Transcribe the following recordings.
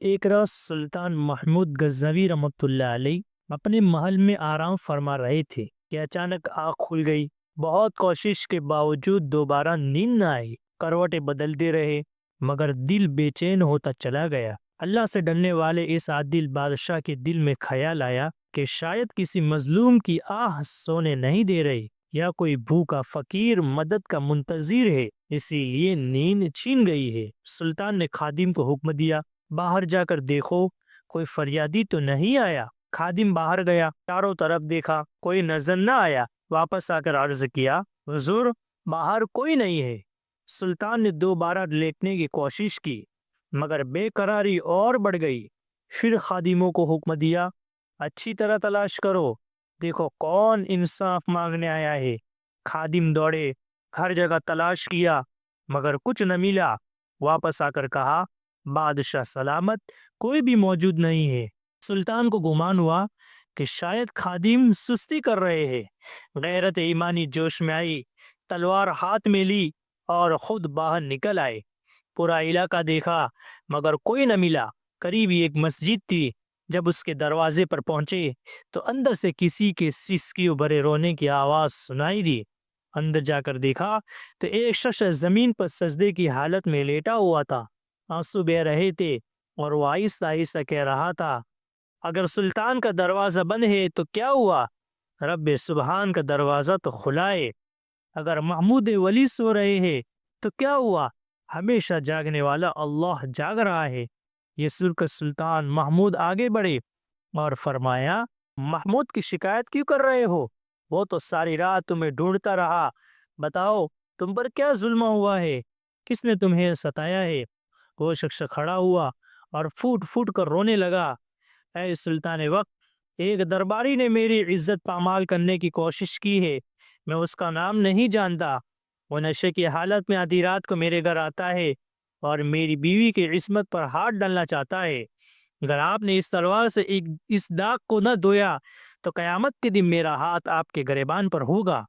ایک راز سلطان محمود غزنوی رحمۃ اللہ علیہ اپنے محل میں آرام فرما رہے تھے کہ اچانک آنکھ کھل گئی۔ بہت کوشش کے باوجود دوبارہ نیند نہ آئی۔ کروٹیں بدلتے رہے مگر دل بے چین ہوتا چلا گیا۔ اللہ سے ڈرنے والے اس عادل بادشاہ کے دل میں خیال آیا کہ شاید کسی مظلوم کی آہ سونے نہیں دے رہی، یا کوئی بھوکا فقیر مدد کا منتظر ہے، اسی لیے نیند چھین گئی ہے۔ سلطان نے خادم کو حکم دیا، باہر جا کر دیکھو کوئی فریادی تو نہیں آیا۔ خادم باہر گیا، چاروں طرف دیکھا، کوئی نظر نہ آیا۔ واپس آ کر عرض کیا، حضور باہر کوئی نہیں ہے۔ سلطان نے دوبارہ لیٹنے کی کوشش کی مگر بے قراری اور بڑھ گئی۔ پھر خادموں کو حکم دیا، اچھی طرح تلاش کرو، دیکھو کون انصاف مانگنے آیا ہے۔ خادم دوڑے، ہر جگہ تلاش کیا مگر کچھ نہ ملا۔ واپس آ کر کہا، بادشاہ سلامت، کوئی بھی موجود نہیں ہے۔ سلطان کو گمان ہوا کہ شاید خادم سستی کر رہے ہیں۔ غیرت ایمانی جوش میں آئی، تلوار ہاتھ میں لی اور خود باہر نکل آئے۔ پورا علاقہ دیکھا مگر کوئی نہ ملا۔ قریب ایک مسجد تھی، جب اس کے دروازے پر پہنچے تو اندر سے کسی کے سسکیوں بھرے رونے کی آواز سنائی دی۔ اندر جا کر دیکھا تو ایک شخص زمین پر سجدے کی حالت میں لیٹا ہوا تھا۔ آنسو بہہ رہے تھے اور وہ آہستہ آہستہ کہہ رہا تھا، اگر سلطان کا دروازہ بند ہے تو کیا ہوا، رب سبحان کا دروازہ تو کھلا ہے۔ اگر محمود ولی سو رہے ہیں تو کیا ہوا، ہمیشہ جاگنے والا اللہ جاگ رہا ہے۔ یہ سن کر سلطان محمود آگے بڑھے اور فرمایا، محمود کی شکایت کیوں کر رہے ہو؟ وہ تو ساری رات تمہیں ڈھونڈتا رہا، بتاؤ تم پر کیا ظلم ہوا ہے، کس نے تمہیں ستایا ہے؟ وہ شخص کھڑا ہوا اور پھوٹ پھوٹ کر رونے لگا، اے سلطان وقت، ایک درباری نے میری عزت پامال کرنے کی کوشش کی ہے، میں اس کا نام نہیں جانتا۔ وہ نشے کی حالت میں آدھی رات کو میرے گھر آتا ہے اور میری بیوی کی عصمت پر ہاتھ ڈالنا چاہتا ہے۔ اگر آپ نے اس تلوار سے اس داغ کو نہ دھویا تو قیامت کے دن میرا ہاتھ آپ کے گریبان پر ہوگا۔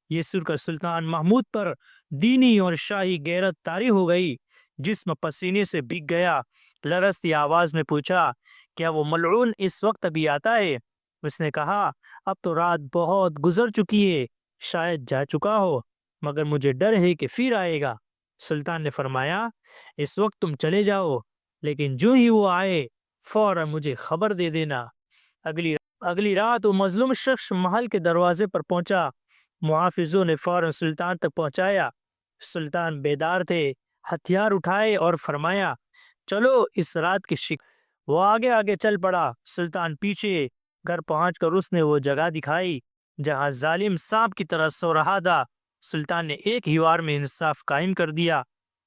یہ سن کر سلطان محمود پر دینی اور شاہی غیرت طاری ہو گئی، جسم پسینے سے بھیگ گیا۔ لرزتی آواز میں پوچھا، کیا وہ ملعون اس وقت ابھی آتا ہے؟ اس نے کہا، اب تو رات بہت گزر چکی ہے، شاید جا چکا ہو، مگر مجھے ڈر ہے کہ پھر آئے گا۔ سلطان نے فرمایا، اس وقت تم چلے جاؤ، لیکن جو ہی وہ آئے فوراً مجھے خبر دے دینا۔ اگلی رات وہ مظلوم شخص محل کے دروازے پر پہنچا۔ محافظوں نے فوراً سلطان تک پہنچایا۔ سلطان بیدار تھے، ہتھیار اٹھائے اور فرمایا، چلو اس رات کی وہ آگے آگے چل پڑا۔ سلطان پیچھے۔ گھر پہنچ کر اس نے وہ جگہ دکھائی جہاں ظالم سانپ کی طرح سو رہا تھا۔ سلطان نے ایک ہی وار میں انصاف قائم کر دیا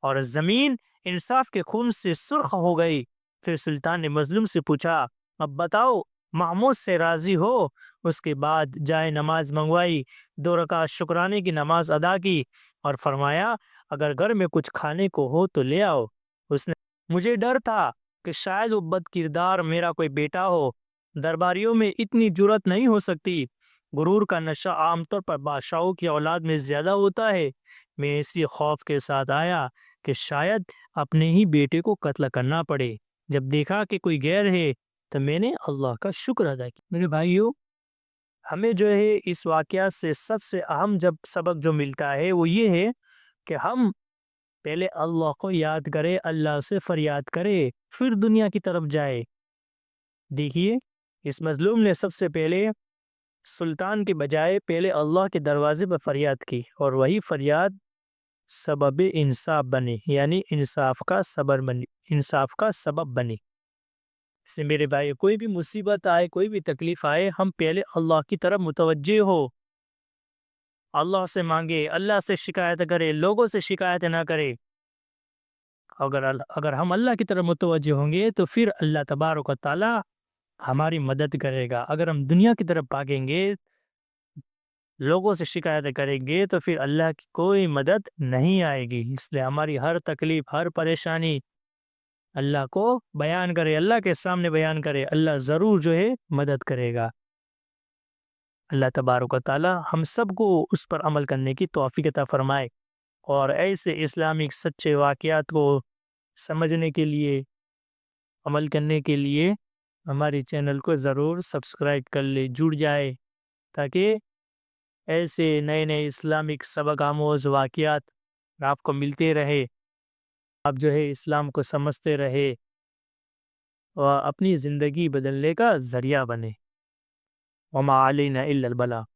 اور زمین انصاف کے خون سے سرخ ہو گئی۔ پھر سلطان نے مظلوم سے پوچھا، اب بتاؤ محمود سے راضی ہو؟ اس کے بعد جائے نماز منگوائی، 2 رکعت شکرانے کی نماز ادا کی اور فرمایا، اگر گھر میں کچھ کھانے کو ہو تو لے آؤ۔ اس نے مجھے ڈر تھا کہ شاید وہ بد کردار میرا کوئی بیٹا ہو، درباریوں میں اتنی جرأت نہیں ہو سکتی، غرور کا نشہ عام طور پر بادشاہوں کی اولاد میں زیادہ ہوتا ہے۔ میں اسی خوف کے ساتھ آیا کہ شاید اپنے ہی بیٹے کو قتل کرنا پڑے۔ جب دیکھا کہ کوئی غیر ہے تو میں نے اللہ کا شکر ادا کیا۔ میرے بھائیو، ہمیں جو ہے اس واقعہ سے سب سے اہم سبق جو ملتا ہے وہ یہ ہے کہ ہم پہلے اللہ کو یاد کرے، اللہ سے فریاد کرے، پھر دنیا کی طرف جائے۔ دیکھیے، اس مظلوم نے سب سے پہلے سلطان کے بجائے پہلے اللہ کے دروازے پر فریاد کی، اور وہی فریاد سبب انصاف بنے، یعنی انصاف کا سبب بنے۔ اس میں میرے بھائی، کوئی بھی مصیبت آئے، کوئی بھی تکلیف آئے، ہم پہلے اللہ کی طرف متوجہ ہو، اللہ سے مانگے، اللہ سے شکایت کرے، لوگوں سے شکایت نہ کرے۔ اگر ہم اللہ کی طرف متوجہ ہوں گے تو پھر اللہ تبارک و تعالی ہماری مدد کرے گا۔ اگر ہم دنیا کی طرف بھاگیں گے، لوگوں سے شکایت کریں گے، تو پھر اللہ کی کوئی مدد نہیں آئے گی۔ اس لیے ہماری ہر تکلیف، ہر پریشانی اللہ کو بیان کرے، اللہ کے سامنے بیان کرے، اللہ ضرور جو ہے مدد کرے گا۔ اللہ تبارک و تعالی ہم سب کو اس پر عمل کرنے کی توفیق عطا فرمائے، اور ایسے اسلامک سچے واقعات کو سمجھنے کے لیے عمل کرنے کے لیے ہمارے چینل کو ضرور سبسکرائب کر لے، جڑ جائے، تاکہ ایسے نئے نئے اسلامک سبق آموز واقعات آپ کو ملتے رہے، آپ جو ہے اسلام کو سمجھتے رہے اور اپنی زندگی بدلنے کا ذریعہ بنے۔ وما علینا الا البلاغ۔